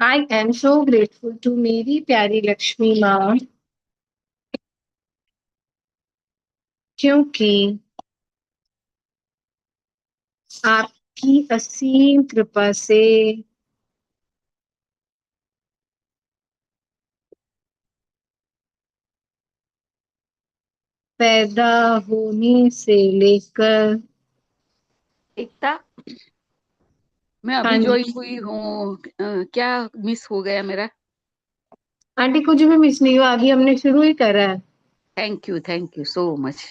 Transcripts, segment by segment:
I am so grateful to मेरी प्यारी लक्ष्मी माँ, क्योंकि आपकी असीम कृपा से पैदा होने से लेकर। एकता, मैं हाँ अभी जी ज्वाइन हुई हूँ। क्या मिस हो गया मेरा? आंटी, कुछ भी मिस नहीं हुआ, अभी हमने शुरू ही करा है। Thank you so much.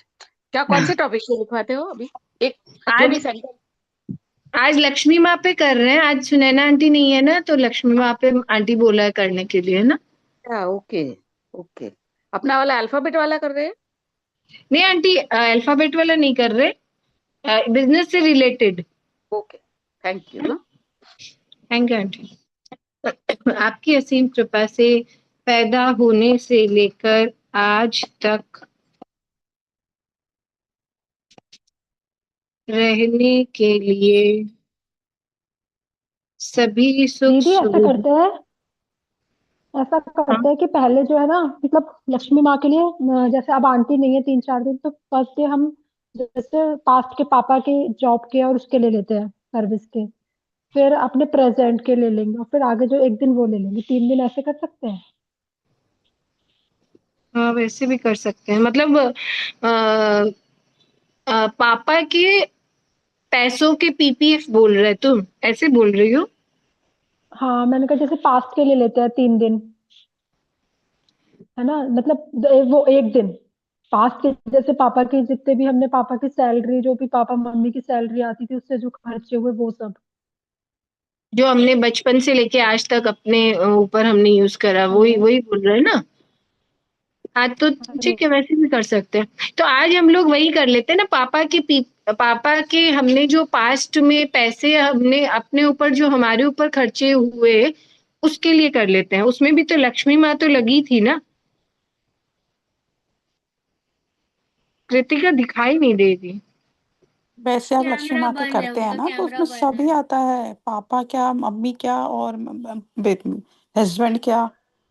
क्या कौन से टॉपिक पे लिखवाते हो अभी? एक जो आज भी सेंटर। आज लक्ष्मी माँ पे कर रहे हैं। आज सुनैना आंटी नहीं है ना, तो लक्ष्मी माँ पे आंटी बोला है करने के लिए ना। Okay okay. अपना वाला अल्फाबेट वाला कर रहे हैं? नहीं आंटी, अल्फाबेट वाला नहीं कर रहे, बिजनेस से रिलेटेड। Okay, thank you. हाँ, थैंक यू आंटी। आपकी असीम कृपा से पैदा होने से लेकर आज तक रहने के लिए सभी सुख दीदी ऐसा सुविधा। करते हैं, ऐसा करते हैं कि पहले जो है ना, मतलब लक्ष्मी माँ के लिए जैसे अब आंटी नहीं है 3-4 दिन, तो फर्स्ट डे हम जैसे पास्ट के पापा के जॉब के और उसके ले लेते हैं, सर्विस के। फिर अपने प्रेजेंट के ले लेंगे और फिर आगे जो एक दिन वो ले लेंगे, 3 दिन ऐसे कर सकते हैं। हाँ, वैसे भी कर सकते हैं। मतलब पापा के पैसों के पीपीएफ बोल रहे तुम, ऐसे बोल रही हो? हाँ, मैंने कहा जैसे पास्ट के ले लेते हैं 3 दिन, है ना, मतलब वो एक दिन पास्ट के, जैसे पापा की जितने भी हमने पापा की सैलरी, जो भी पापा मम्मी की सैलरी आती थी उससे जो खर्चे हुए वो सब। जो हमने बचपन से लेके आज तक अपने ऊपर हमने यूज करा, वही हाँ, वही बोल रहे हैं ना। हाँ तो अरे ठीक है, वैसे भी कर सकते हैं। तो आज हम लोग वही कर लेते हैं ना, पापा के हमने जो पास्ट में पैसे हमने अपने ऊपर, जो हमारे ऊपर खर्चे हुए, उसके लिए कर लेते हैं। उसमें भी तो लक्ष्मी माँ तो लगी थी ना। कृतिका दिखाई नहीं दे रही। वैसे आप लक्ष्मी कैमरा माँ के बंद है, करते हैं उनका ना, तो कैमरा उसमें बंद सभी है। आता है, पापा क्या, मम्मी क्या, और हस्बैंड क्या,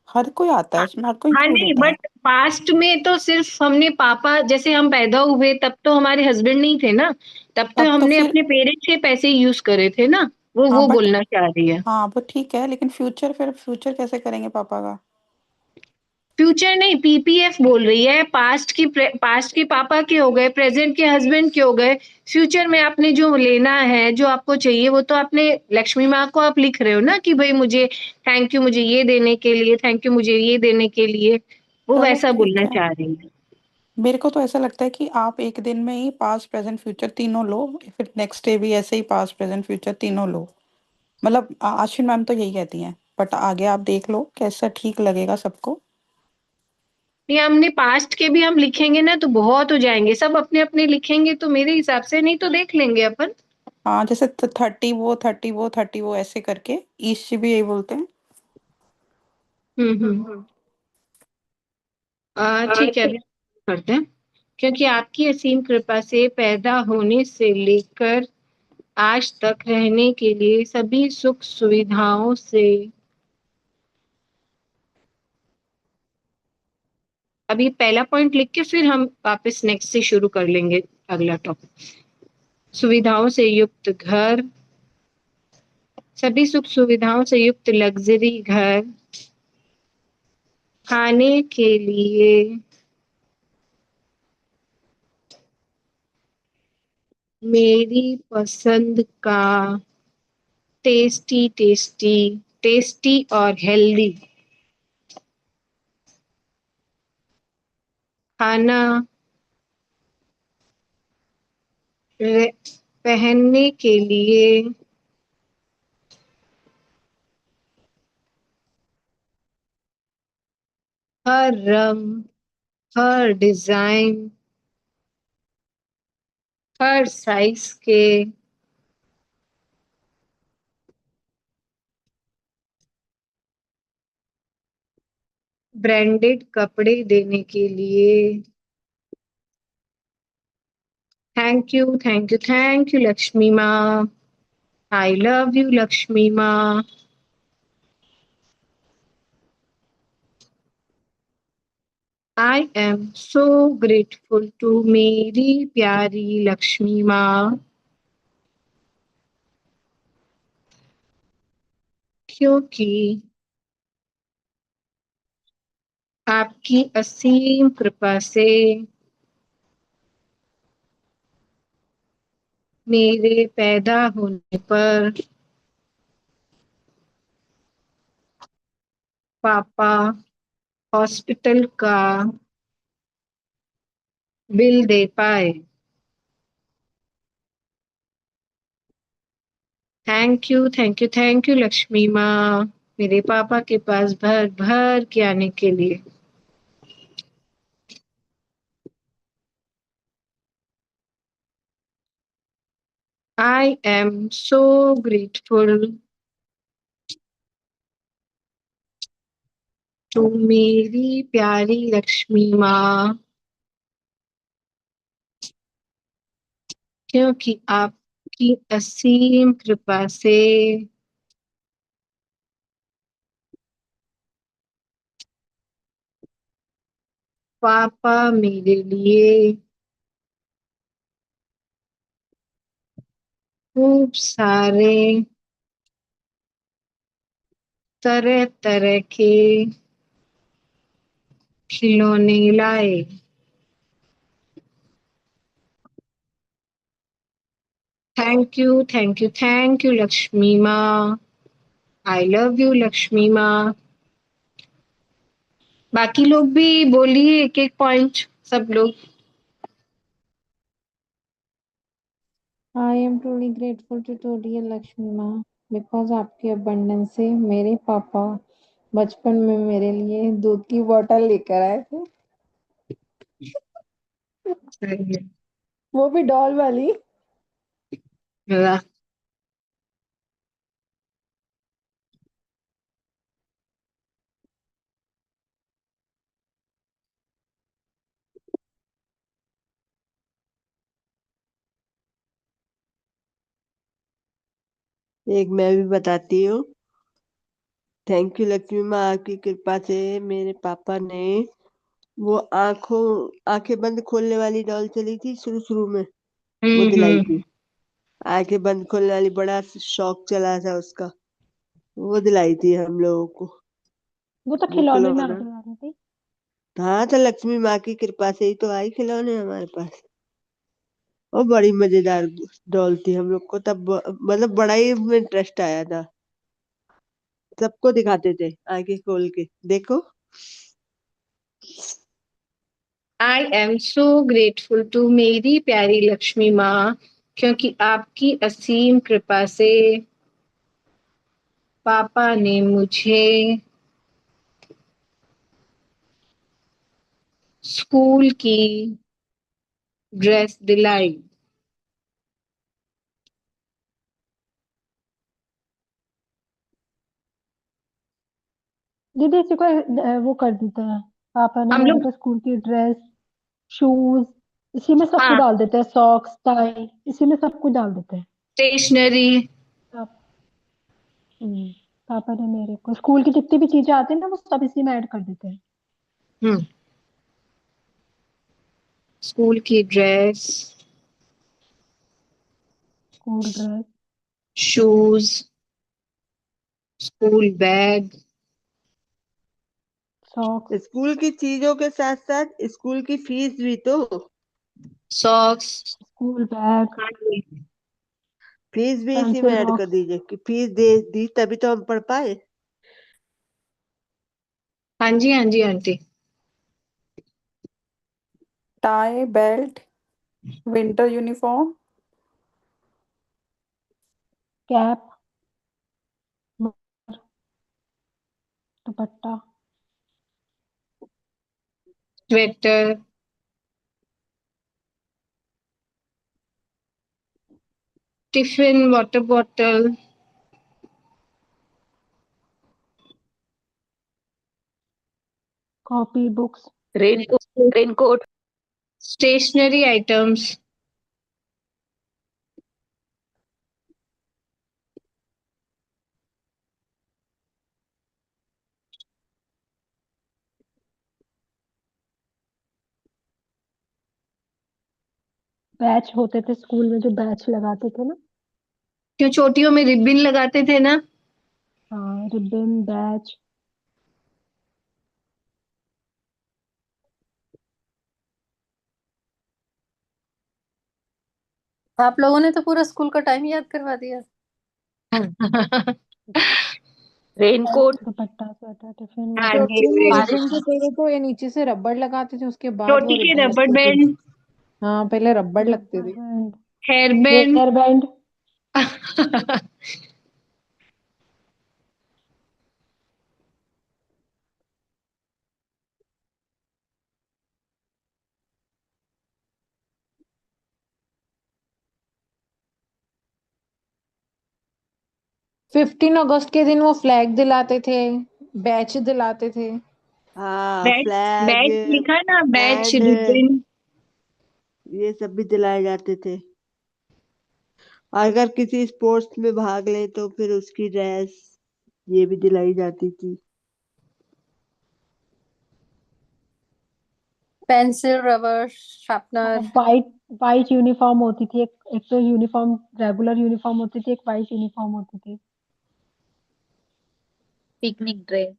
हर कोई आता है उसमें, हर कोई हाँ इंक्लूड नहीं, होता है। बट पास्ट में तो सिर्फ हमने पापा, जैसे हम पैदा हुए तब तो हमारे हस्बैंड नहीं थे ना। तब तो तब तो हमने फिर, अपने पेरेंट्स के पैसे यूज करे थे ना। हाँ वो बट, बोलना चाह रही है। हाँ वो ठीक है, लेकिन फ्यूचर, फिर फ्यूचर कैसे करेंगे पापा का? फ्यूचर नहीं, पीपीएफ बोल रही है। पास्ट के पापा के हो गए, प्रेजेंट के हस्बैंड के हो गए। फ्यूचर में आपने जो लेना है, जो आपको चाहिए, वो तो आपने लक्ष्मी माँ को आप लिख रहे हो ना कि भाई मुझे थैंक यू, मुझे ये देने के लिए, थैंक यू मुझे ये देने के लिए। वो चलो वैसा ठीक बोलना है। चाह रही है। मेरे को तो ऐसा लगता है कि आप एक दिन में ही पास्ट प्रेजेंट फ्यूचर तीनों लो, फिर नेक्स्ट डे भी ऐसे ही पास्ट प्रेजेंट फ्यूचर तीनों लो। मतलब आश्विन मैम तो यही कहती हैं, बट आगे आप देख लो कैसा ठीक लगेगा सबको। नहीं, हमने पास्ट के भी हम लिखेंगे ना तो बहुत हो जाएंगे। सब अपने अपने लिखेंगे तो मेरे हिसाब से नहीं, तो देख लेंगे अपन। हाँ, जैसे 30 वो 30 वो 30 वो ऐसे करके, ईश भी यही बोलते हैं। हम्म। ठीक है, अभी करते हैं। क्योंकि आपकी असीम कृपा से पैदा होने से लेकर आज तक रहने के लिए सभी सुख सुविधाओं से। अभी पहला पॉइंट लिख के फिर हम वापस नेक्स्ट से शुरू कर लेंगे अगला टॉपिक। सुविधाओं से युक्त घर, सभी सुख सुविधाओं से युक्त लग्जरी घर, खाने के लिए मेरी पसंद का टेस्टी टेस्टी टेस्टी और हेल्दी खाना, पहनने के लिए हर रंग, हर डिजाइन, हर साइज के ब्रांडेड कपड़े देने के लिए। Thank you thank you thank you Lakshmi माँ। आई लव यू लक्ष्मी माँ। I am so grateful to मेरी प्यारी लक्ष्मी माँ, क्योंकि आपकी असीम कृपा से मेरे पैदा होने पर पापा हॉस्पिटल का बिल दे पाए। Thank you, thank you, thank you Lakshmi माँ, मेरे पापा के पास भर भर के आने के लिए। I am so grateful to मेरी प्यारी लक्ष्मी माँ, क्योंकि आपकी असीम कृपा से पापा मेरे लिए खूब सारे तरह तरह के खिलौने लाए। Thank you, thank you, thank you Lakshmi माँ, आई लव यू लक्ष्मी माँ। बाकी लोग भी बोलिए एक एक पॉइंट, सब लोग। I am truly grateful to dear Lakshmi माँ because आपकी abundance से मेरे पापा बचपन में मेरे लिए दूध की बोतल लेकर आए थे, सही है। वो भी डॉल वाली। वाह। एक मैं भी बताती हूँ। थैंक यू लक्ष्मी माँ, आपकी कृपा से मेरे पापा ने वो आंखें बंद खोलने वाली डॉल चली थी शुरू शुरू में, वो दिलाई थी। आंखें बंद खोलने वाली, बड़ा शौक चला था उसका, वो दिलाई थी हम लोगों को। वो तो वो खिलौने में खिलौना, आगे आ रही थी। हाँ, तो लक्ष्मी माँ की कृपा से ही तो आई खिलौने हमारे पास। और बड़ी मजेदार डॉल थी, हम लोग को तब मतलब बड़ा ही इंटरेस्ट आया था। सबको दिखाते थे आंखें खोल के, देखो। I am so grateful to मेरी प्यारी लक्ष्मी माँ, क्योंकि आपकी असीम कृपा से पापा ने मुझे स्कूल की ड्रेस दिलाई। दीदी इसी को वो कर देते हैं, पापा ने हम मेरे लोग, को स्कूल की ड्रेस, शूज, इसी में सब कुछ हाँ, डाल देते हैं, सॉक्स, टाई, इसी में सब कुछ डाल देते हैं। स्टेशनरी। पाप- हम्म, पापा ने मेरे को स्कूल की जितनी भी चीजें आती है ना, वो सब इसी में ऐड कर देते हैं। हम्म, स्कूल की dress, school dress, shoes, school bag, socks, school की चीजों के साथ साथ स्कूल की फीस भी तो, सॉक्स। स्कूल बैग, फीस भी इसी में पेंसिल ऐड कर बॉक्स। दीजिए कि फीस दे दी तभी तो हम पढ़ पाए। हाँ जी, हाँ जी आंटी। Tie, belt, winter uniform, cap, dupatta, sweater, tiffin, water bottle, copy, books, raincoat, raincoat. Stationery items, badge होते थे स्कूल में, जो बैच लगाते थे ना। क्यों चोटियों में रिबन लगाते थे ना? हाँ, रिबन बैच। आप लोगों ने तो पूरा स्कूल का टाइम याद करवा दिया। रेनकोट। दुपट्टा, स्वेटर, टिफिन, लंच। आगे चोटियों में बारिश। रिबन से पहले तो ये नीचे से रबड़ लगाते थे, उसके बाद वो चोटी के रिबन रबर लगती थी। बैंड, हाँ, पहले रबड़ लगते रबर थे। Band, hair band. Hair band. 15 अगस्त के दिन वो फ्लैग दिलाते थे, बैच दिलाते थे। हाँ, बैच, फ्लैग, बैच लिखा ना, बैच बैंड, रिबन। ये सब भी दिलाए जाते थे। अगर किसी स्पोर्ट्स में भाग ले तो फिर उसकी ड्रेस ये भी दिलाई जाती थी। Pencil, rubber, sharpener. White white uniform होती थी, एक एक तो यूनिफॉर्म, रेगुलर यूनिफॉर्म होती थी, एक वाइट यूनिफॉर्म होती थी। Picnic dress,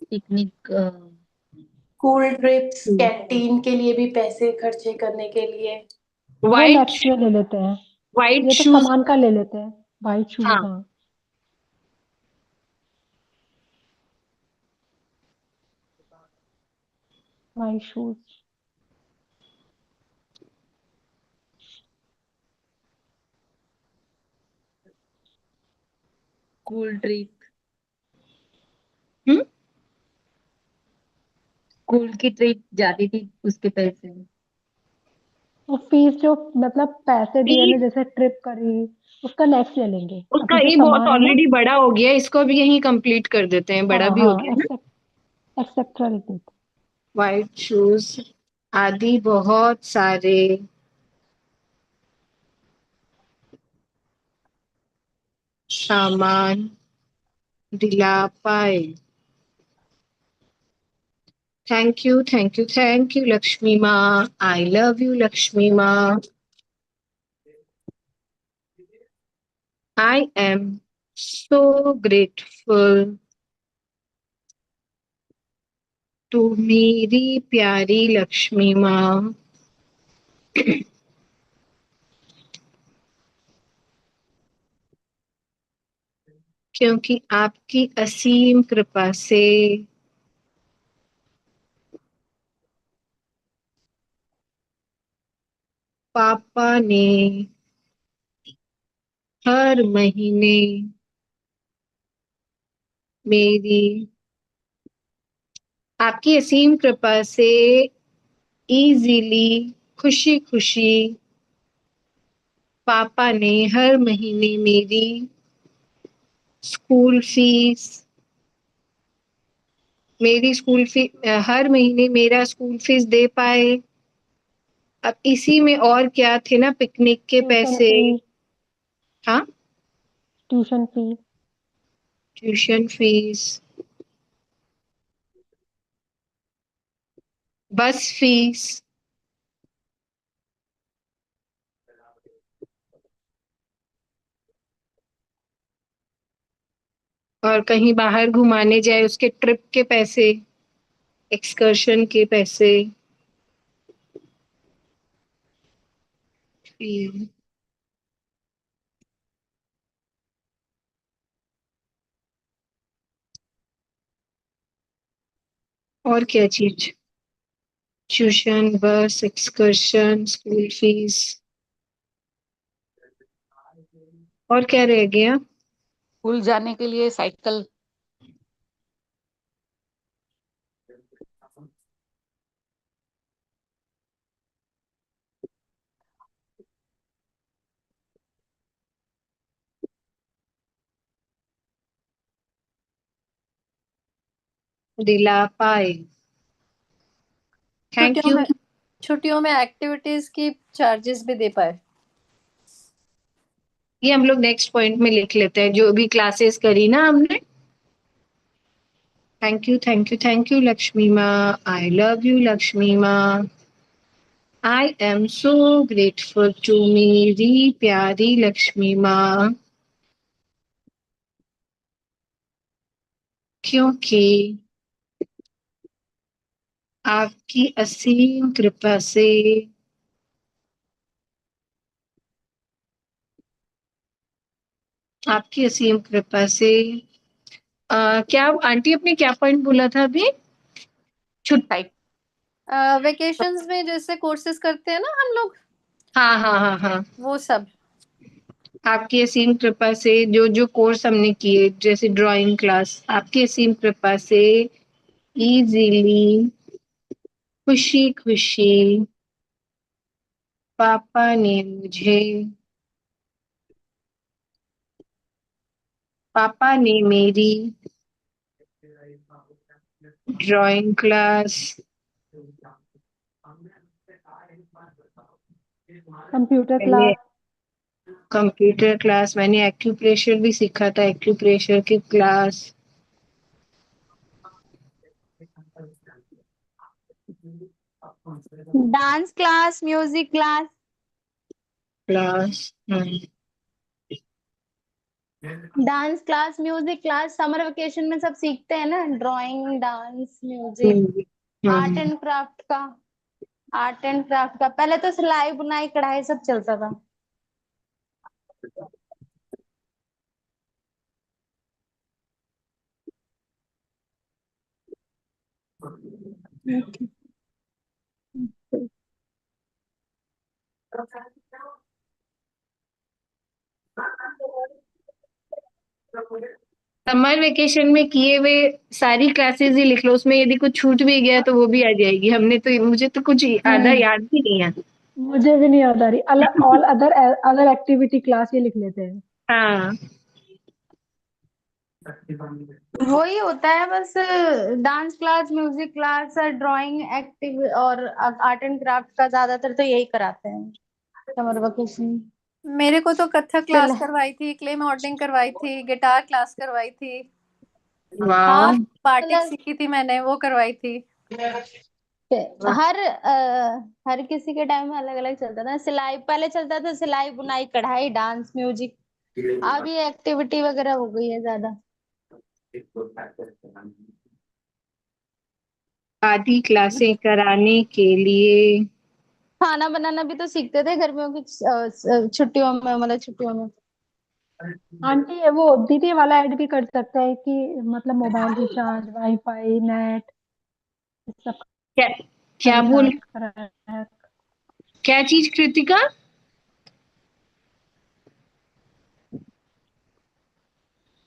picnic school trips, canteen के लिए भी पैसे खर्चे करने के लिए। वो वाइट, नेक्स्ट में ले लेते हैं। वाइट ये तो शूज। सामान का ले लेते हैं। वाइट शूज, हाँ, हाँ। White shoes. स्कूल ट्रिप, हम्म। स्कूल की ट्रिप जाती थी उसके पैसे। और फीस जो, मतलब पैसे दिए ना, फीस, जैसे ट्रिप करी, उसका नेक्स्ट ले लेंगे। उसका अभी जो ये बहुत सामान है ना। ऑलरेडी बड़ा हो गया है, इसको भी यहीं कंप्लीट कर देते हैं, बड़ा हाँ भी हो हाँ, गया ना। एक्सेट्रा लिख देते वाइट शूज आदि बहुत सारे सामान दिला पाए। Thank you, thank you, thank you Lakshmi माँ। आई लव यू लक्ष्मी माँ। I am so grateful to मेरी प्यारी लक्ष्मी माँ, क्योंकि आपकी असीम कृपा से पापा ने हर महीने मेरी, आपकी असीम कृपा से इजीली, खुशी खुशी पापा ने हर महीने मेरी स्कूल फीस, मेरी स्कूल फीस, हर महीने मेरा स्कूल फीस दे पाए। अब इसी में और क्या थे ना, पिकनिक के ट्यूशन पैसे। फी। हाँ, ट्यूशन फी। ट्यूशन फीस, बस फीस, और कहीं बाहर घुमाने जाए उसके ट्रिप के पैसे, एक्सकर्शन के पैसे। फी- और क्या चीज, ट्यूशन, बस, एक्सकर्शन, स्कूल फीस, और क्या रह गया? स्कूल जाने के लिए साइकिल। दिला पाए। थैंक छुट्टियों यू। में, छुट्टियों में एक्टिविटीज की चार्जेस भी दे पाए। ये हम लोग नेक्स्ट पॉइंट में लिख लेते हैं, जो भी क्लासेस करी ना हमने। Thank you, thank you, thank you Lakshmi माँ। आई लव यू लक्ष्मी माँ। I am so grateful to मेरी प्यारी लक्ष्मी माँ, क्योंकि आपकी असीम कृपा से क्या आंटी आपने क्या पॉइंट बोला था अभी? वेकेशंस में जैसे कोर्सेज करते हैं ना हम लोग, हाँ वो सब। आपकी असीम कृपा से जो जो कोर्स हमने किए, जैसे ड्राइंग क्लास, आपकी असीम कृपा से इजीली, खुशी खुशी पापा ने मेरी ड्राइंग क्लास, कंप्यूटर क्लास, मैंने एक्यूप्रेशर भी सीखा था, एक्यूप्रेशर की class, dance class, music class, dance class, music class. Summer vacation में सब सीखते हैं ना, drawing, dance, music, art and craft का। आर्ट एंड क्राफ्ट का पहले तो सिलाई, बुनाई, कढ़ाई सब चलता था। समर वेकेशन में किए हुए सारी क्लासेस ही लिख लो, उसमें यदि कुछ छूट भी गया तो वो भी आ जाएगी। मुझे तो कुछ आधा याद भी नहीं है। मुझे भी नहीं याद आ रही। ऑल अदर एक्टिविटी क्लास ये लिख लेते हैं। हाँ, वही होता है बस। Dance class, music class, drawing active और आर्ट एंड क्राफ्ट का ज्यादातर तो यही कराते हैं समर वेकेशन। मेरे को तो कथक क्लास करवाई थी, क्ले मॉडलिंग करवाई थी, गिटार क्लास करवाई थी, वाह, बाटिक सीखी थी मैंने, वो करवाई थी। हर किसी के टाइम में अलग अलग चलता था। सिलाई पहले चलता था, सिलाई, बुनाई, कढ़ाई, डांस, म्यूजिक। अब ये एक्टिविटी वगैरह हो गई है ज्यादा। आदि क्लासें कराने के लिए खाना बनाना भी तो सीखते थे गर्मियों की छुट्टियों में, मतलब छुट्टियों में। आंटी वो दीदी वाला ऐड भी कर सकता है कि मतलब मोबाइल रिचार्ज, वाईफाई, नेट, सब क्या का क्या बोल रिचार्ज कराया। क्या चीज कृतिका?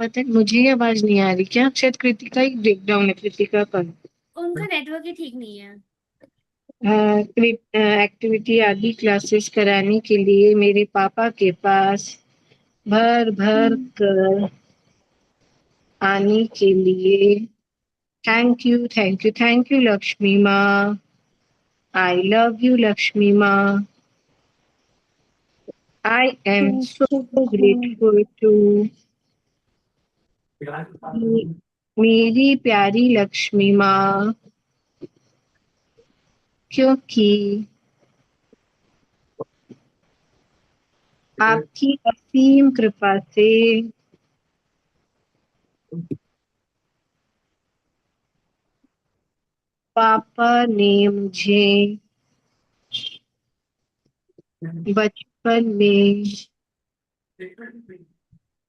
पता है, मुझे आवाज नहीं आ रही। क्या? शायद कृतिका ही ब्रेकडाउन है, कृतिका का। उनका नेटवर्क ही ठीक नहीं है। एक्टिविटी आदि क्लासेस कराने के लिए मेरे पापा के पास भर भर कर आने के लिए थैंक यू लक्ष्मी माँ। आई लव यू लक्ष्मी माँ। I am so grateful to मेरी प्यारी लक्ष्मी माँ, क्योंकि आपकी असीम कृपा से पापा ने मुझे बचपन में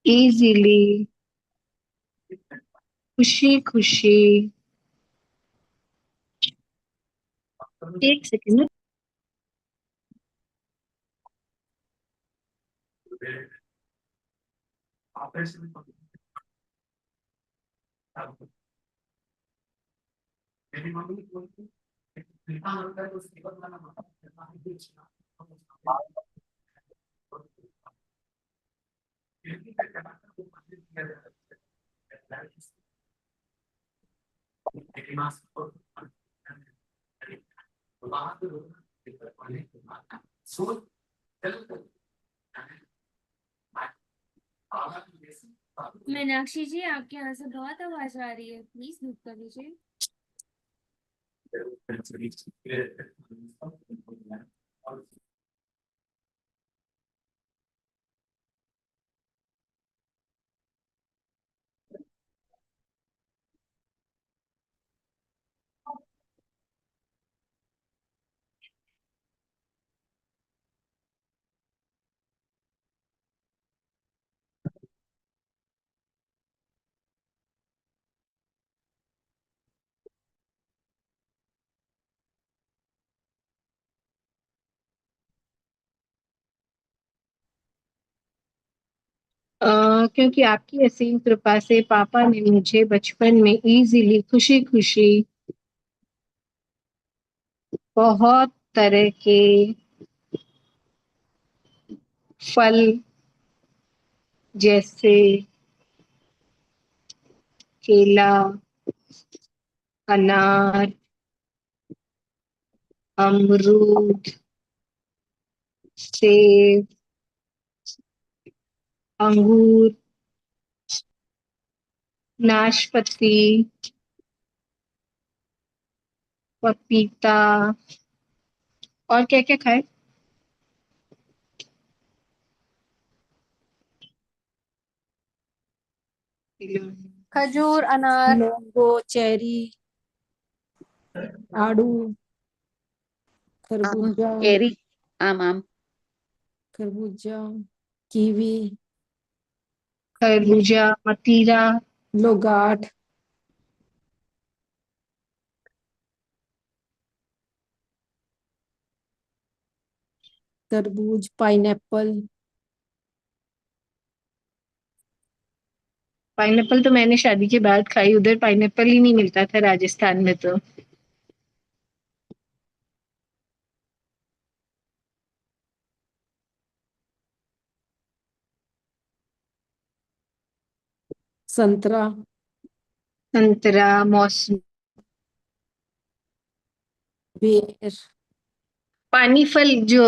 इजीली, खुशी खुशी, एक सेकेंड, मीनाक्षी जी, आपके यहाँ से बहुत आवाज आ रही है, प्लीज म्यूट कर लीजिए। क्योंकि आपकी असीम कृपा से पापा ने मुझे बचपन में इजीली खुशी खुशी बहुत तरह के फल जैसे केला, अनार, अमरूद, सेब, अंगूर, नाशपाती, पपीता और क्या क्या खाए? खजूर, अनार, मैंगो, चेरी, आड़ू, आम, खरबूजा, केरी, आम, खरबूजा, कीवी, खरबूजा, मतीरा, लोगाट, तरबूज, पाइनएप्पल, पाइनएप्पल तो मैंने शादी के बाद खाई, उधर पाइनएप्पल ही नहीं मिलता था राजस्थान में तो। संतरा, संतरा, मौसमी, बेर, पानी फल जो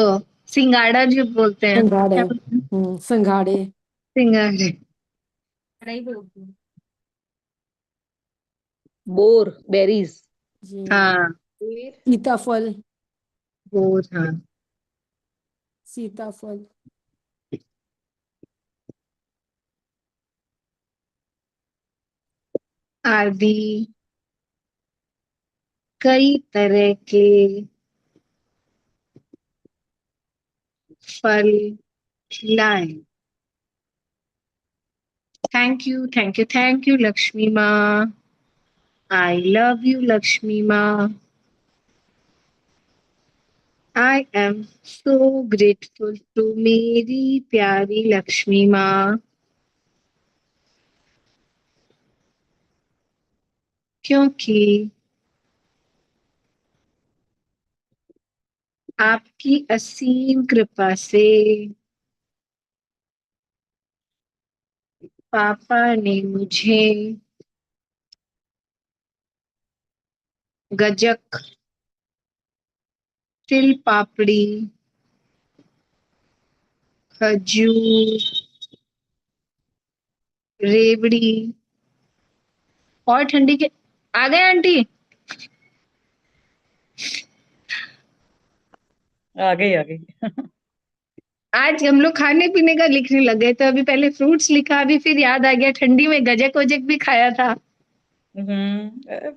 सिंगाड़ा जो बोलते हैं, संघाड़े, क्या बोलते हैं? संघाड़े, सिंगाड़े। नहीं बोलती हूँ। बोर, बेरीज, जी, हाँ, सीताफल, बोर, हाँ। सीताफल, आदि कई तरह के फल लाए। Thank you, thank you, thank you Lakshmi माँ। आई लव यू लक्ष्मी माँ। I am so grateful to मेरी प्यारी लक्ष्मी माँ, क्योंकि आपकी असीम कृपा से पापा ने मुझे गजक, तिल पापड़ी, खजूर, रेवड़ी और ठंडी के आ गए आंटी। आ गई। आज हम लोग खाने पीने का लिखने लग गए, तो अभी पहले फ्रूट्स लिखा, अभी फिर याद आ गया ठंडी में गजक वजक भी खाया था।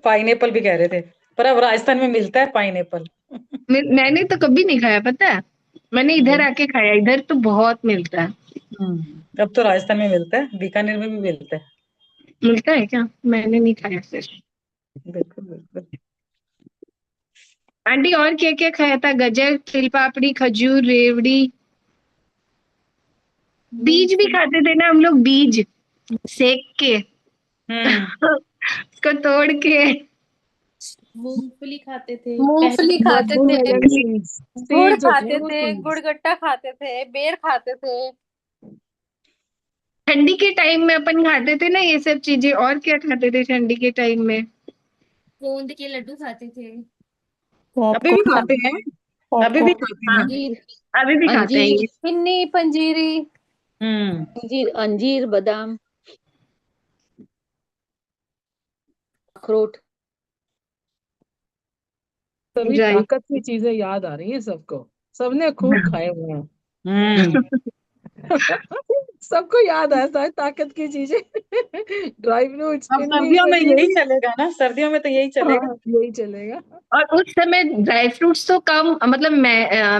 पाइनएप्पल भी कह रहे थे, पर अब राजस्थान में मिलता है पाइनएप्पल। मैंने तो कभी नहीं खाया, पता है, मैंने इधर आके खाया, इधर तो बहुत मिलता है। अब तो राजस्थान में मिलता है, बीकानेर में भी मिलता है। मिलता है क्या? मैंने नहीं खाया फिर। बिल्कुल बिल्कुल। आंटी और क्या क्या खाया था? गजक, तिल पापड़ी, खजूर, रेवड़ी, बीज भी खाते थे ना हम लोग, बीज सेक के उसको तोड़ के। मूंगफली खाते थे मूंगफली पहले। खाते थे, गुड़ सीड्स होते हैं खाते वो थे, सीड्स। गुड़गट्टा खाते थे, बेर खाते थे। ठंडी के टाइम में अपन खाते थे ना ये सब चीजें। और क्या खाते थे ठंडी के टाइम में? गोंद के लड्डू खाते थे। अभी भी पॉपकॉर्न, खाते हैं, अभी भी पॉपकॉर्न। खाते हैं। अंजीर, अभी भी खाते हैं अंजीर, ये। पिन्नी, पंजीरी। हम्म। अंजीर, बादाम, अखरोट। सभी ड्राई। ताकत की चीजें याद आ रही है सबको, सबने खूब खाए हुए हैं। सबको याद है सारी ताकत की चीजें। ड्राई फ्रूट्स, अब पिन्नी सर्दियों में यही पिन्नी। चलेगा ना, सर्दियों में तो यही चलेगा। हाँ, यही चलेगा। और उस समय ड्राई फ्रूट्स तो कम, मतलब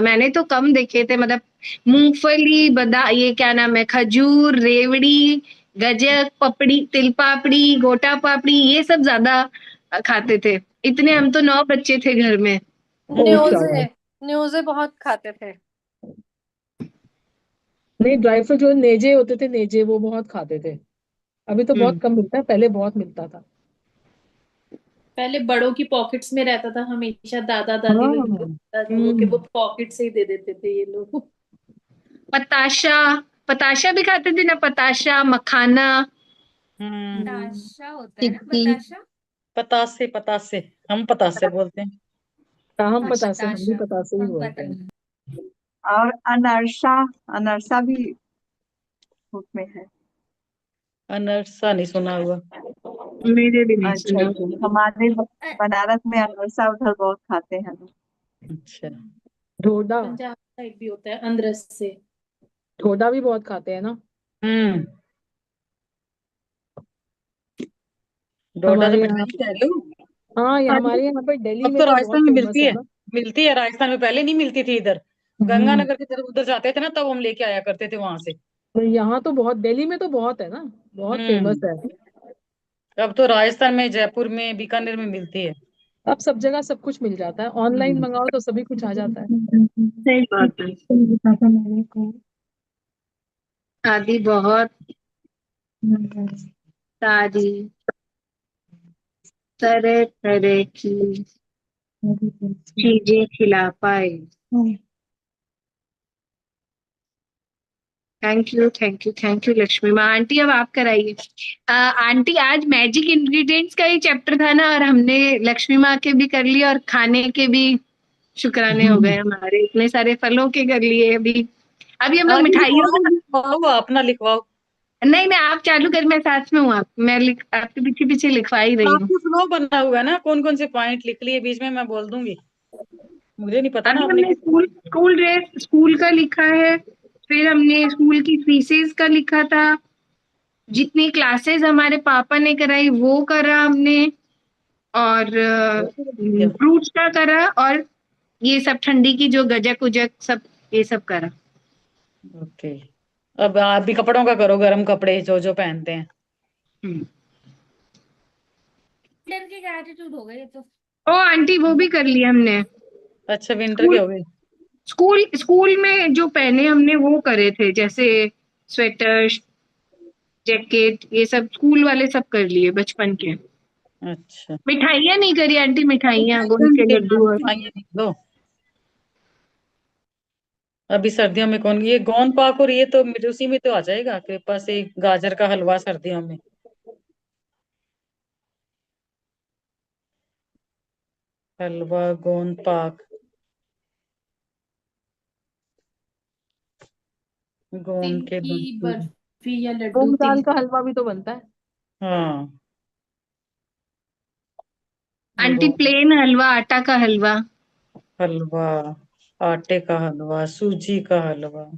मैंने तो कम देखे थे, मतलब मूंगफली, ये क्या नाम है, खजूर, रेवड़ी, गजक, पपड़ी, तिल पापड़ी, गोटा पापड़ी, ये सब ज्यादा खाते थे। इतने हम तो 9 बच्चे थे घर में। न्यूज़े न्यूज़े बहुत खाते थे। नहीं, ड्राई फ्रूट जो नेजे होते थे, नेजे वो बहुत खाते थे। अभी तो बहुत कम मिलता है, पहले बहुत मिलता था। पहले बड़ों की पॉकेट्स में रहता था हमेशा, दादा दादी हाँ। वगैरह दादियों के, वो पॉकेट से ही दे देते थे ये लोग। पताशा, पताशा भी खाते थे ना, पताशा, मखाना। बताशा होता है ना, बताशा। पतासे, पतासे, हम पतासे बोलते हैं। हम हाँ, पतासे, हम भी बताशा, पतासे ही हम बोलते बताशा। हैं। और अनर्सा, अनर्सा भी फूड में है। अनरसा नहीं सुना हुआ। मेरे भी नहीं अच्छा सुना। जी, हमारे बनारस में अनर्सा उधर बहुत खाते हैं लोग। अच्छा, ढोडा, पंजाब साइड भी होता है अंदरस से। ढोडा भी बहुत खाते हैं ना। डोडा तो हमारे यहाँ, मिठाई कह रहे हो। हाँ, ये हमारे यहाँ पर दिल्ली अब में तो तो बहुत राजस्थान में फेमस मिलती है है, ना। मिलती है राजस्थान में, पहले नहीं मिलती थी इधर। गंगानगर की तरफ उधर जाते थे ना, तब हम लेके आया करते थे वहां से। तो यहाँ तो बहुत, दिल्ली में तो बहुत है ना, बहुत फेमस है। अब तो राजस्थान में, जयपुर में, बीकानेर में मिलती है। अब सब जगह सब कुछ मिल जाता है, ऑनलाइन मंगाओ तो सभी कुछ आ जाता है। सही बात है। शादी बहुत, शादी तरह तरह की चीजें खिला पाए। Thank you, thank you, thank you Lakshmi माँ। आंटी अब आप कराइए। आंटी आज मैजिक इंग्रेडिएंट्स का ही चैप्टर था ना, और हमने लक्ष्मी माँ के भी कर लिए और खाने के भी शुक्राने हो गए हमारे, इतने सारे फलों के कर लिए। अभी हम लोग आगे मिठाइयों थोड़ा में, लिखवाओ, अपना लिखवाओ। नहीं नहीं आप चालू कर, मैं साथ में हूँ, मैं आपके पीछे पीछे लिखवा ही रही हूँ। आपके फ्लो बना हुआ है ना, कौन कौन से पॉइंट लिख लिए, बीच में मैं बोल दूंगी, मुझे नहीं पता ना अभी आपने हमने स्कूल ड्रेस स्कूल का लिखा है, फिर हमने स्कूल की फीसेस का लिखा था, जितनी क्लासेस हमारे पापा ने कराई वो करा हमने, और फ्रूट्स का करा, और ये सब ठंडी की जो गजक उजक सब, ये सब करा। ओके। अब आप भी कपड़ों का करो, गर्म कपड़े जो जो पहनते हैं। विंटर की एटीट्यूड हो गई तो। ओ आंटी वो भी कर लिया हमने। अच्छा, विंटर के हो गए। स्कूल में जो पहने हमने वो करे थे, जैसे स्वेटर, जैकेट, ये सब स्कूल वाले सब कर लिए बचपन के। अच्छा, मिठाइयाँ नहीं करी आंटी, मिठाइयाँ गोंद के लड्डू और लो। अभी सर्दियों में कौन, ये गोंद पाक और ये तो उसी में तो आ जाएगा, कृपा से गाजर का हलवा सर्दियों में। हलवा, गोंद पाक, गोंद तिल के की लड्डू। बर्फी या लड्डू, मूंग तिल दाल का हलवा भी तो बनता है। हाँ, आंटी प्लेन हलवा, आटा का हलवा। हलवा, आटे का हलवा, सूजी का हलवा,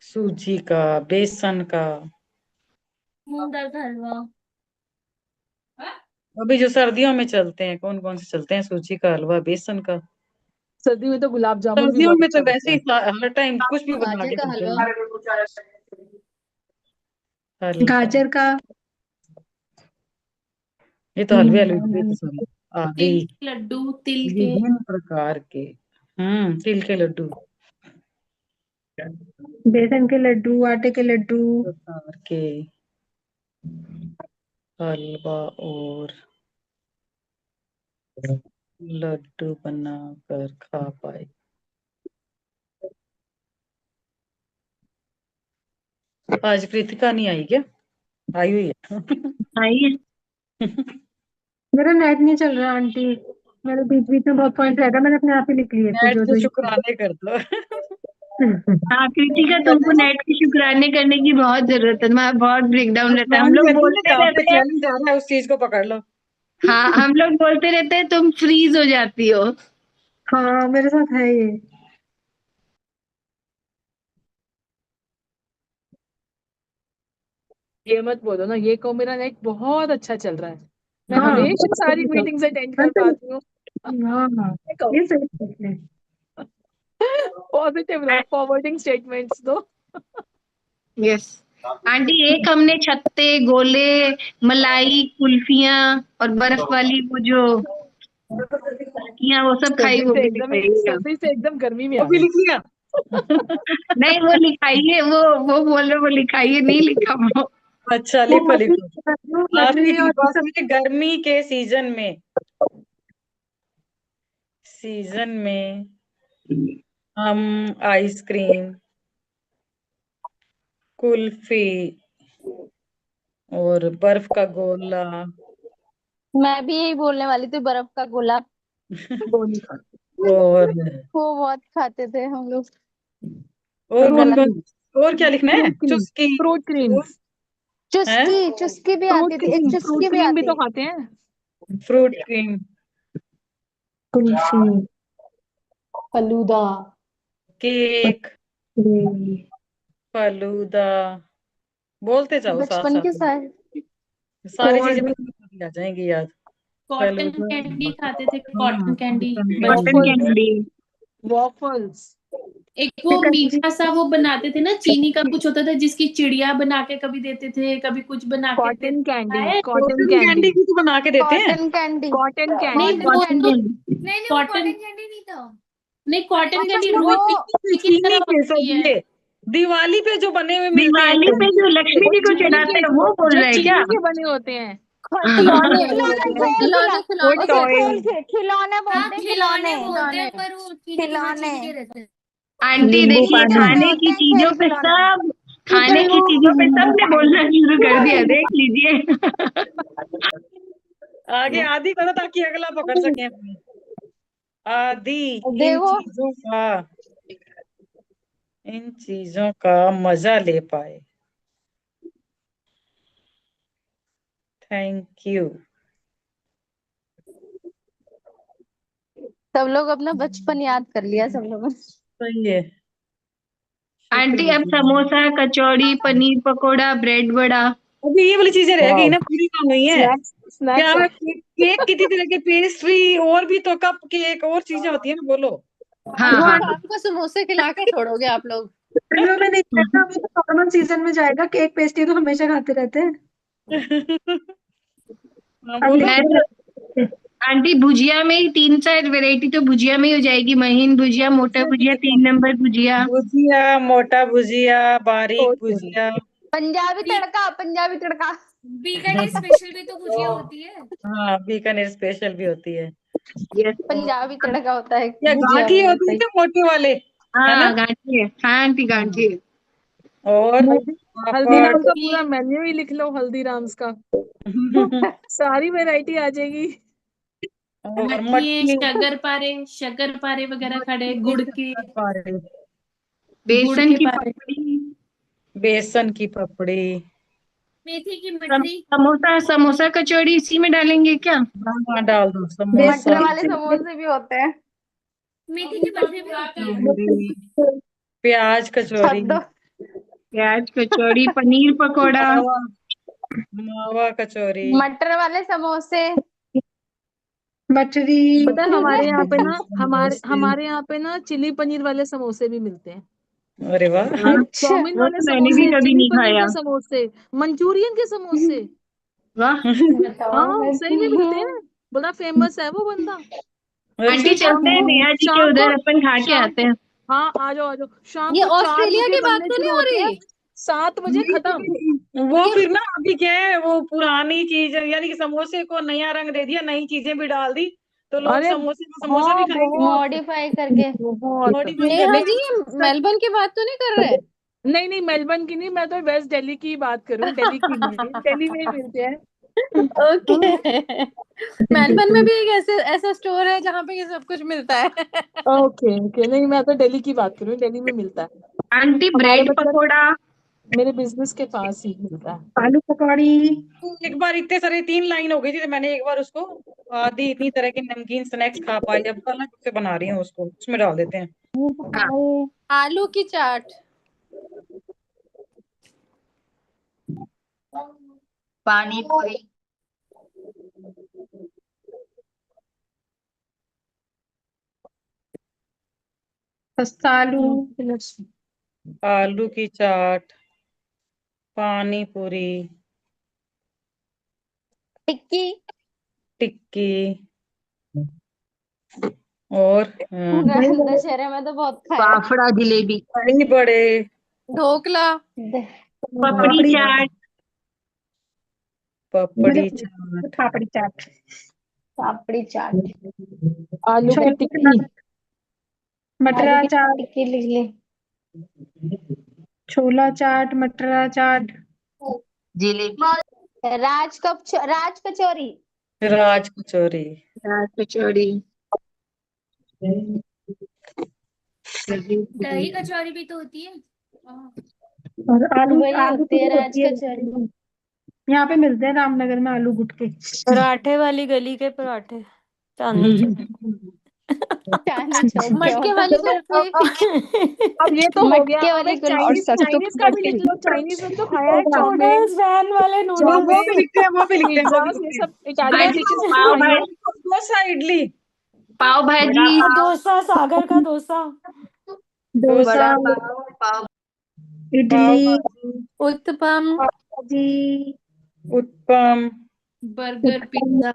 सूजी का, बेसन का। मूंग दाल का हलवा। अभी जो सर्दियों में चलते हैं, कौन कौन से चलते हैं, सूजी का हलवा, बेसन का। सर्दी में तो गुलाब जामुन भी सर्दियों बहुत में तो अच्छा वैसे लगता ही है। हर टाइम कुछ भी बना गाजर के का देते हलवा। हैं। हलवा, गाजर का, ये तो हलवे हलवे तो सारे आदि तिल के लड्डू, तिल के। विभिन्न प्रकार के। तिल के लड्डू, बेसन के लड्डू, आटे के लड्डू, प्रकार के हलवा और लड्डू बना कर खा पाए। आज कृतिका नहीं आई क्या? आई हुई है। आई है। मेरा नेट नहीं चल रहा आंटी, मेरे बीच बीच में बहुत पॉइंट रहता, मैंने अपने आप ही लिख लिए थे नेट जो के जो। शुक्राने कर दो। हाँ कृतिका, तुमको नेट की शुक्राने करने की बहुत जरूरत है, तुम्हारा बहुत ब्रेकडाउन रहता है, हम लोग बोलते जहाँ पे रहते हैं। चैलेंज आ रहा है उस चीज को पकड़ लो। हाँ हम लोग बोलते रहते हैं, तुम फ्रीज हो जाती हो। हाँ मेरे साथ है ये। ये मत बोलो ना, ये कहो मेरा नेट बहुत अच्छा चल रहा है, मैं हाँ हमेशा सारी मीटिंग्स अटेंड कर पाती हूँ। हाँ ये कहो, ये सही बात है। पॉजिटिव रहो, फॉरवर्डिंग स्टेटमेंट्स दो। यस आंटी, एक हमने छत्ते, गोले, मलाई, कुल्फियां और बर्फ वाली वो जो वो सब खाई, वो भी लिखाइएगा। सर्दी से एकदम गर्मी में वो आ भी गए। लिख लिया। नहीं वो लिखाइए, वो बोल रहे वो लिखाइए, नहीं लिखा वो। अच्छा वो लिखो लिखो। आपकी लकड़ी और कृपा सब। से गर्मी के सीजन में हम आइसक्रीम, कुल्फी और बर्फ का गोला मैं भी यही बोलने वाली थी, बर्फ का गोला और वो बहुत खाते थे हम लोग। कौन गला कौन, और क्या लिखना है? चुस्की फ्रूट क्रीम, है, चुस्की भी आती थी, एक फ्रूट चुस्की भी क्रीम भी आती। तो खाते हैं। Fruit cream, kulfi, falooda, cake, falooda, बोलते जाओ साथ बचपन के साथ में। सारे सारी चीजें बस आ जाएंगी याद। कॉटन फलूदा, कैंडी खाते थे, कॉटन कैंडी कॉटन बचपन में। कैंडी, वॉफल्स, एक वो मीठा सा वो बनाते थे ना, चीनी का कुछ होता था जिसकी चिड़िया बना के कभी देते थे, कभी कुछ बना के देते कॉटन कैंडी, खाया है? कॉटन कैंडी कैंडी, की तो बना के देते हैं। कॉटन कैंडी, कॉटन नहीं कैंडी, वो कॉटन तो कैंडी। नहीं वो कॉटन कैंडी नहीं था। नहीं कॉटन अच्छा कैंडी वो रुई वो की चीनी तरह के होती है। ये दिवाली पे जो बने हुए मिलते हैं दिवाली पे जो लक्ष्मी वो जी को चीनी चढ़ाते के, हैं वो बोल जो रहे हैं क्या? चीनी के बने होते हैं। खिलौने खिलौने खिलौने खिलौने खिलौने हाँ बोलते हैं, खिलौने बोलते हैं, पर वो चीनी के साथ खिलौने। चीनी के रहते हैं। आंटी नींबू देखिए, पानी। खाने होते की हैं चीजों खेल पे खिलौने। सब, खाने की चीजों पे सबने बोलना शुरू कर दिया, देख लीजिए। आगे आदि करो ताकि अगला पकड़ सके अपनी। आदि देखो इन चीजों का मजा ले पाए। Thank you. सब लोग अपना बचपन याद कर लिया सब लोगों ने। सही है। आंटी अब समोसा, कचौड़ी, पनीर पकोड़ा, ब्रेड बड़ा। अभी ये वाली चीजें रह गई ना, पूरी काम नहीं है। स्नैक्स क्या है? केक कितनी तरह के, पेस्ट्री और भी तो, कप केक और चीजें होती है ना, बोलो। हाँ वो हाँ शाम को समोसे खिला के छोड़ोगे आप लोग। गर्मियों में नहीं खाना, वो तो नॉर्मल सीजन में जाएगा। केक पेस्ट्री तो हमेशा खाते रहते हैं। हाँ, अब बोलो। मैं तो आंटी भुजिया में ही 3 4 वैरायटी तो भुजिया में ही हो जाएगी। महीन भुजिया, मोटा भुजिया, 3 नंबर भुजिया। भुजिया, मोटा भुजिया, बारीक भुजिया। पंजाबी तड़का, पंजाबी तड़का। बीकानेर स्पेशल भी तो भुजिया होती है। हाँ बीकानेर स्पेशल भी होती है। यस पंजाबी तड़का होता है या भुजिया गांठी में, होती है सही। क्या, मोटे वाले, है ना? हाँ गांठी है, हाँ आंटी गांठी है। और हल्दीराम का पापड़। पूरा मेन्यू ही लिख लो, हल्दीराम्स का। सारी वैरायटी आ जाएगी। और मठिए, मटकी, शक्कर पारे वगैरह खड़े, गुड़ के, पारे, गुड़ बेसन के की पारे, पपड़ी, बेसन की पपड़ी। मेथी की मठरी, समोसा, समोसा कचौड़ी इसी में डालेंगे क्या? हाँ डाल दो मटर समोसा, वाले समोसे भी होते हैं। मेथी की मठरी भी होती है। कचौड़ी, प्याज कचौड़ी, सब दो। प्याज कचौड़ी, पनीर पकौड़ा, मावा, मावा कचौरी, मटर वाले समोसे। मठरी। पता है हमारे यहाँ पे ना, समोसे। हमारे यहाँ पे ना चिली पनीर वाले समोसे भी मिलते हैं। अरे वाह। हाँ अच्छा चाउमीन वो वाले तो मैंने भी समोसे, कभी चिली नहीं पनीर खाया। के समोसे, मंचूरियन के समोसे। वाह बताओ हाँ सही में मिलते हैं, बड़ा फेमस है वो बंदा। आंटी, चलते हैं नेहा जी के उधर, अपन खा के शाम आते को, हैं। हाँ आ जाओ आ जाओ। शाम ये को 4 ऑस्ट्रेलिया बजे की बात बनने तो नहीं शुरू हो होते हैं, रही? 7 बजे खत्म। वो फिर ना अभी क्या है, वो पुरानी चीज यानी कि समोसे को नया रंग दे दिया, नई चीजें भी डाल दी, तो लोग अरे समोसे को समोसा भी हाँ खाएंगे। मॉडिफाई करके। बहुत। मॉडिफाई नेहा करके। जी, ये मेलबर्न की बात तो नहीं कर रहे? नहीं नहीं, मेलबर्न की नहीं, मैं तो वेस्ट दिल्ली की बात कर रही हूँ। दिल्ली की नहीं, दिल्ली में ही मिलते हैं। ओके। मेलबर्न में भी एक ऐसा स्टोर है जहाँ पे ये सब कुछ मिलता है। ओके ओके, नहीं मैं तो दिल्ली की बात कर रही हूँ, दिल्ली में मिलता है। आंटी हमारे ब्रेड मतलब पकोड़ा, मेरे बिजनेस के पास ही मिलता है। आलू पकौड़ी। एक बार इतने सारे 3 लाइन हो गई थी तो मैंने एक बार उसको आधी इतनी तरह के नमकीन स्नैक्स खा पाई, अब अलग से बना रही हूँ उसको, उसमें डाल देते हैं। आलू की चाट। पानी पूरी। खस्ता आलू। आलू की चाट, पानी पूरी, टिक्की। टिक्की, और दशहरे में तो बहुत खाया। फाफड़ा जलेबी। दही बड़े, ढोकला। पपड़ी चाट। पपड़ी चाट, पापड़ी चाट। पापड़ी चाट। आलू की छोले टिक्की। चाट, मटर आलू की चाट, टिक्की लिख ले। छोला चाट, मटर चाट, जलेबी। राज कचौरी। राज कचौरी, दाल कचौड़ी। दही कचौरी भी तो होती है। और आलू वही आलू होती है पूरी राज होती है। कचौरी। यहाँ पे मिलते हैं रामनगर में आलू गुटके। पराठे वाली गली के पराठे, चांदनी चौक। चांदनी चौक क्या मटके होता वाली है? कुल्फी। अब ये तो हो गया, मटके अब वाली एक कुल्फी। और चाइनीज सत्तू चाइनीज की का भी रोटी। लिख लो। चाइनीज में तो खाया है, चाउमीन, नूडल्स, वैन वाले हाँ नूडल्स। वो भी लिखते हैं, वो भी लिखते हैं, वो भी पिज्जाज, लिखते ये हैं। सब इटालियन डिशेस तो पाव खाई है। भाजी। डोसा, इडली, पाव भाजी। डोसा, सागर का डोसा। डोसा, डोसा, पाव। इडली, पाव भाजी, उत्तपम। पाव भाजी, uttapam, burger, pizza.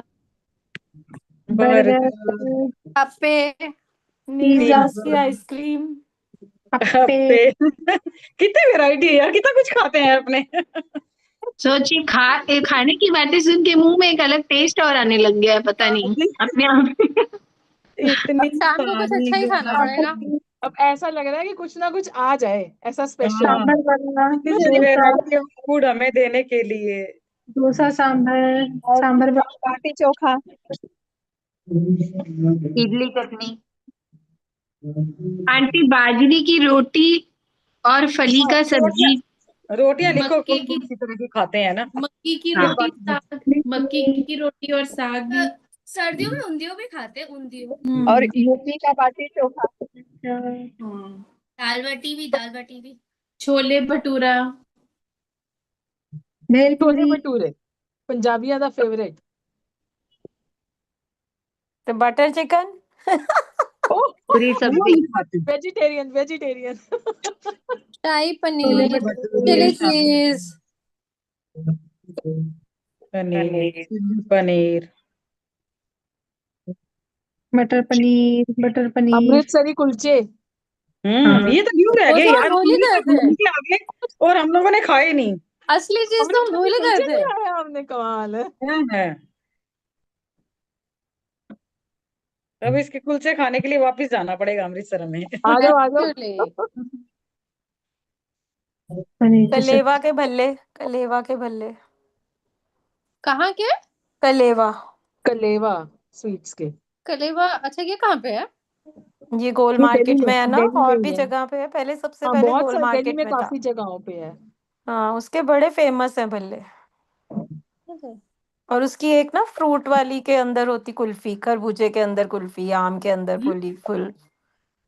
Burger, burger, appe. Pizza, Neeraj की आइसक्रीम। अप्पे। अप्पे। कितनी वैरायटी है यार, कितना कुछ खाते हैं अपने। सोचिए खाने की बातें सुन के मुंह में एक अलग टेस्ट और आने लग गया है, पता नहीं अपने आप। इतनी शाम को कुछ सारी अच्छा ही खाना पड़ेगा। अब ऐसा लग रहा है कि कुछ ना कुछ आ जाए ऐसा स्पेशल। हाँ, सांभर वाला, इतनी सारी डोसा, वैरायटी ऑफ फूड हमें देने के लिए। डोसा सांभर, और सांभर बाटी चोखा। इडली चटनी। आंटी बाजरी की रोटी और फली का सब्जी। रोटियां लिखो मक्के कौन की कौन सी तरह की खाते हैं ना। मक्की की हाँ। रोटी साग। मक्की की रोटी और साग भी। सर्दियों में उंधियो भी खाते हैं, उंधियो। और यूपी का बाटी चोखा। दाल बाटी भी, दाल बाटी भी। छोले भटूरा। भेल छोले पूरी, भटूरे पंजाबियों का फेवरेट। तो बटर चिकन। पूरी वो सब्जी। नहीं खाती। Vegetarian vegetarian. Shahi chole paneer. Bhature, chilli cheese. Paneer, chilli paneer, matar paneer, butter paneer. Amritsari kulche. हाँ। ये तो न्यू रह वो गए तो हम यार, भूल ही गए अमृतसर थे। घूम के आ गए और हम लोगों ने खाए नहीं। असली चीज तो हम अमृतसर भूल के ही गए कुलचे थे। नहीं खाया हमने, कमाल है। है। अब इसके कुलचे खाने के लिए वापस जाना पड़ेगा अमृतसर में। आ जाओ आ जाओ। एक्चुअली पनीर की कलेवा सब्जी। के भल्ले, कलेवा के भल्ले। कहाँ के? कलेवा। कलेवा स्वीट्स के। कलेवा। अच्छा, ये कहाँ पे है? ये गोल ये मार्केट में है ना, दिल्ली में और भी ही है। जगह पे है, पहले सबसे हाँ पहले बहुत गोल सारे दिल्ली मार्केट में में था। काफी जगहों पे है। हाँ, उसके बड़े फेमस हैं भल्ले। और उसकी एक ना फ्रूट वाली के अंदर होती कुल्फी, खरबूजे के अंदर कुल्फी, आम के अंदर फुली फुल,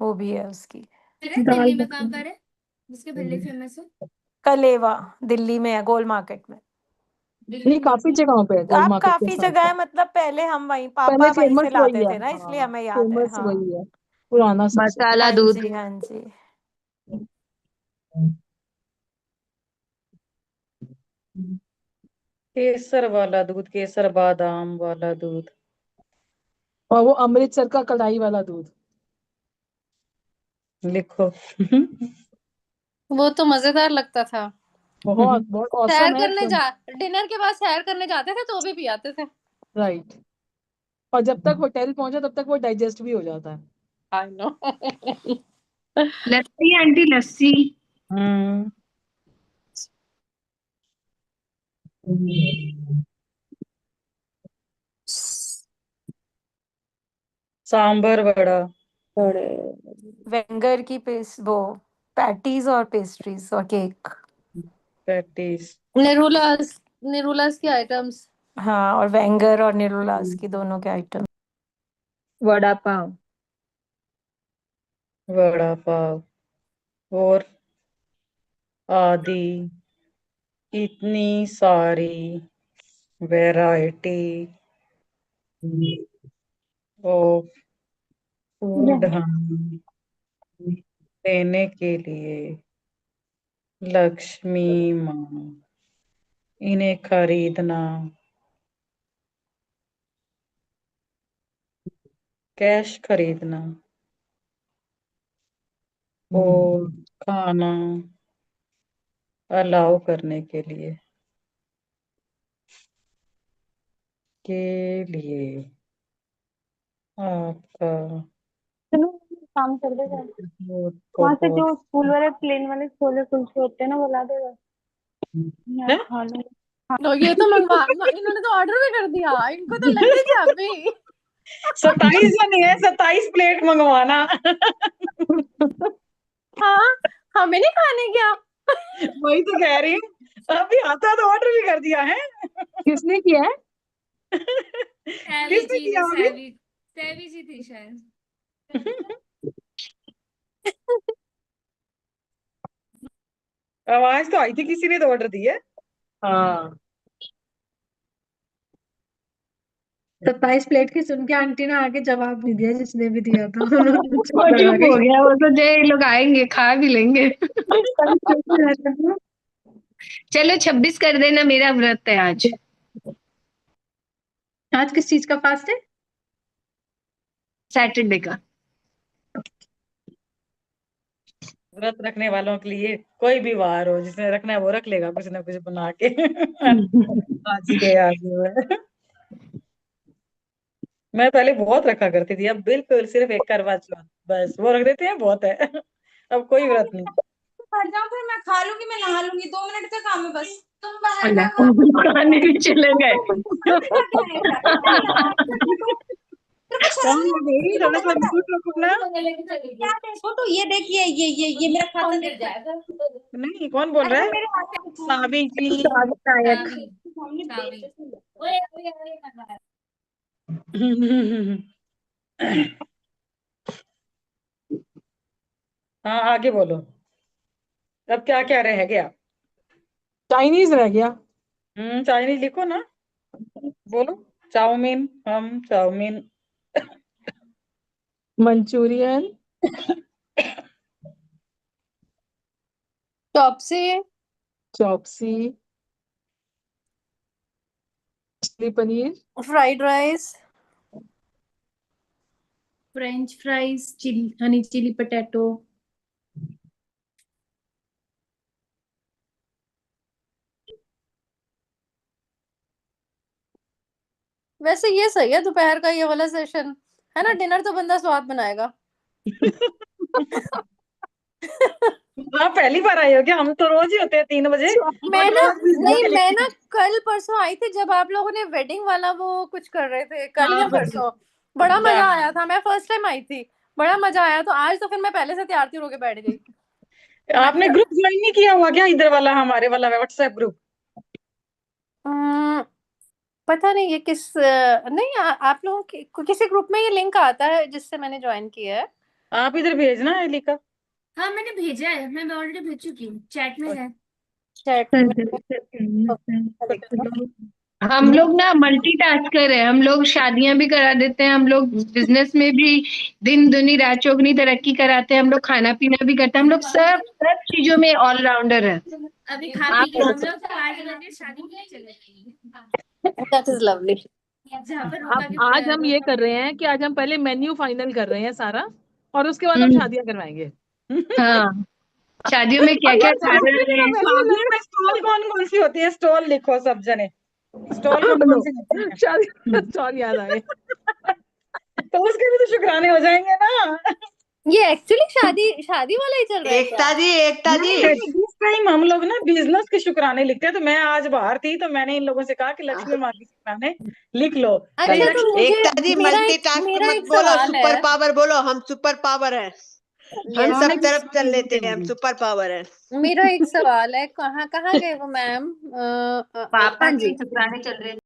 वो भी है उसकी। दाल दिल्ली में कहाँ बटी। पर है जिसके भल्ले फेमस है? कलेवा दिल्ली में है, गोल मार्केट में। दिल्ली ये में काफी जगहों पे है गोल अब मार्केट के काफी साथ जगह है, साथ। मतलब पहले हम वहीं, पहले पापा वहीं से फेमस वही लाते है। थे ना, इसलिए हाँ हमें याद है। फेमस हाँ वही है, पुराना सबसे। मसाला हाँ दूध। जी, हाँ जी। केसर वाला दूध, केसर बादाम वाला दूध। और वो अमृतसर का कढ़ाई वाला दूध। लिखो। वो तो मजेदार लगता था। बहुत बहुत सैर औसम है करने एकदम। डिनर के बाद सैर करने जाते थे तो भी पियाते थे। राइट। और जब तक होटल पहुंचा तब तक वो डाइजेस्ट भी हो जाता है। I know. लस्सी आंटी, लस्सी। हम्म। सांबर वड़ा। बड़े वेंगर की पेस्ट, वो पैटीज और पेस्ट्रीज और केक। पैटीज। निरूलास की आइटम्स। हाँ, और वेंगर और निरूलास की दोनों के आइटम। वड़ा पाव। वड़ा पाव और आदि इतनी सारी वैरायटी ऑफ फूड हम लेने के लिए लक्ष्मी माँ इन्हें खरीदना, कैश खरीदना और खाना अलाउ करने के लिए आपका चलो काम कर देगा। बहुत वहां से बहुत जो स्कूल वाले प्लेन वाले छोले कुलचे होते हैं ना, वो ला देगा। मैं है? खा लूंगी। तो ये तो इन्होंने तो ऑर्डर भी कर दिया, इनको तो लगनी चाबी। 27 नहीं है, 27 प्लेट मंगवाना। हाँ, हमें नहीं खाने क्या? वही तो कह रही हूँ, अभी आता तो ऑर्डर भी कर दिया है। किसने किया है? किसने किया अभी? सैवी जी थी शायद। आवाज तो आई थी, किसी ने तो ऑर्डर दी है। हाँ, 27 प्लेट की सुन के आंटी ने आगे जवाब नहीं दिया, जिसने भी दिया था। उन्होंने चुप वो लगा चुप हो गई। गया, वो तो जय लोग आएंगे खा भी लेंगे। चलो 26 कर देना, मेरा व्रत है आज। आज किस चीज का फास्ट है? सैटरडे का। व्रत रखने वालों के लिए कोई भी वार हो, जिसने रखना है वो रख लेगा कुछ ना कुछ बना के। आज ही है, आज ही है। मैं पहले बहुत रखा करती थी, अब बिल्कुल सिर्फ एक करवा चौथ बस वो रख देते हैं, बहुत है। अब कोई व्रत नहीं। हट जाओ, फिर मैं खा लूंगी, मैं नहा लूंगी, 2 मिनट का काम है बस। तुम बाहर अल्लाह, जाओ। खाने भी चले गए। कहाँ गई? थोड़ा सा दूर रखो ना। क्या देखो तो ये देखिए, ये मेरा खाता देख जाएगा। नहीं, कौन बोल रहा है? मेरे हाथ में साबी जी। नायक। हाँ, आगे बोलो। अब क्या क्या रह गया? चाइनीज रह गया। चाइनीज लिखो ना, बोलो। चाउमीन, हम chowmein. Manchurian. Chopsuey. Chopsuey. Chilli paneer. Fried rice. French fries, honey chilli potato. वैसे ये सही है दोपहर का ये वाला सेशन, है ना? डिनर तो बंदा स्वाद बनाएगा। आप पहली बार आए हो क्या? हम तो रोज ही होते हैं 3 बजे। मैं ना कल परसों आई थी जब आप लोगों ने वेडिंग वाला वो कुछ कर रहे थे, कल या परसों। बड़ा मजा आया था, मैं फर्स्ट टाइम आई थी, बड़ा मजा आया। तो आज तो फिर मैं पहले से तैयार थी, होके बैठ गई। आपने ग्रुप ज्वाइन नहीं किया हुआ क्या, इधर वाला, हमारे वाला व्हाट्सएप ग्रुप? पता नहीं ये किस नहीं आप लोगों की किसी ग्रुप में ये लिंक आता है जिससे मैंने ज्वाइन किया है। आप इधर भेजना है लिखा। हाँ मैंने भेजा है, मैं ऑलरेडी भेज चुकी हूँ, चैट में है। चैट हम लोग ना मल्टीटास्कर है, हम लोग शादियां भी करा देते हैं, हम लोग बिजनेस में भी दिन दुनी रात चौगनी तरक्की कराते हैं, हम लोग खाना पीना भी करते हैं, हम लोग सब चीजों में ऑलराउंडर है। अभी खा पी के हम लोग 5 घंटे शादी में चले जाएंगे। That is lovely. अब आज हम ये कर रहे हैं कि आज हम पहले मेन्यू फाइनल कर रहे हैं सारा, और उसके बाद हम शादियां करवाएंगे। हाँ, शादियों में क्या क्या खा रहे हैं। शादियों में स्टॉल कौन कौन सी होती है? स्टॉल लिखो सब जने, स्टॉल कौन कौन सी होती है? स्टॉल याद आ गए। तो उसके भी तो शुक्राने हो जाएंगे ना। ये एक्चुअली शादी वाला ही चल रहा है। एकता जी इस टाइम हम लोग ना बिजनेस के शुक्राने लिखते हैं। तो मैं आज बाहर थी तो मैंने इन लोगों से कहा कि लक्ष्मी माँ के शुक्राने लिख लो। एकता जी मल्टीटास्क मत बोलो, सुपर पावर बोलो, हम सुपर पावर है। हम सब Next तरफ चल लेते हैं, हम होगी। सुपर पावर है। मेरा एक सवाल है, कहाँ कहाँ गए वो मैम? पापा हाँ के जी, शुक्राने चल रहे